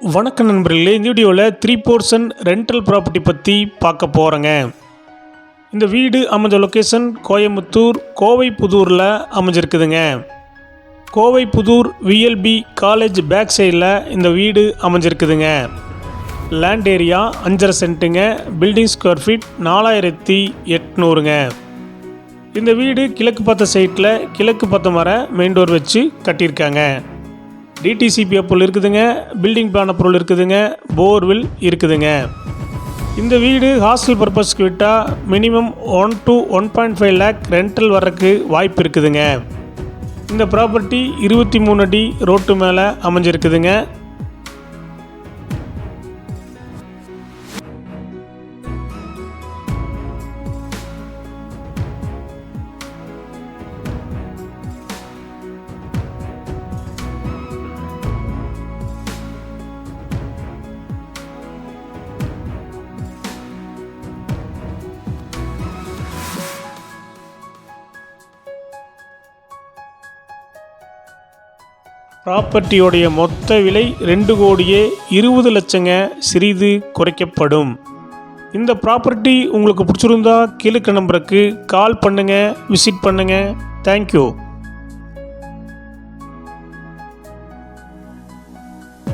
வணக்கம் நண்பர்களே, இந்த வீடியோவில் 3 போர்ஷன் ரெண்டல் ப்ராப்பர்ட்டி பற்றி பார்க்க போகிறேங்க. இந்த வீடு அமைஞ்ச லொக்கேஷன் கோயம்புத்தூர் கோவைப்புதூரில் அமைஞ்சிருக்குதுங்க. கோவைப்புதூர் விஎல்பி காலேஜ் பேக் சைடில் இந்த வீடு அமைஞ்சிருக்குதுங்க. லேண்ட் ஏரியா 5.5 சென்ட்டுங்க. பில்டிங் ஸ்கொயர் ஃபீட் 4800ங்க. இந்த வீடு கிழக்கு பார்த்த சைட்டில் கிழக்கு பார்த்த மர மெயின் டோர் வச்சு கட்டியிருக்காங்க. டிடிசிபி அப்ரூவல் இருக்குதுங்க. பில்டிங் பிளான் அப்ரூவல் இருக்குதுங்க. போர்வில் இருக்குதுங்க. இந்த வீடு ஹாஸ்டல் பர்பஸ்க்கு விட்டால் மினிமம் 1 to 1.5 லேக் ரெண்டல் வர்றதுக்கு வாய்ப்பு இருக்குதுங்க. இந்த ப்ராப்பர்ட்டி 23 அடி ரோட்டு மேலே அமைஞ்சிருக்குதுங்க. ப்ராப்பர்ட்டியோடைய மொத்த விலை 2,20,00,000ங்க. சிறிது குறைக்கப்படும். இந்த ப்ராப்பர்ட்டி உங்களுக்கு பிடிச்சிருந்தா கீழே நம்பருக்கு கால் பண்ணுங்கள், விசிட் பண்ணுங்கள். தேங்க்யூ.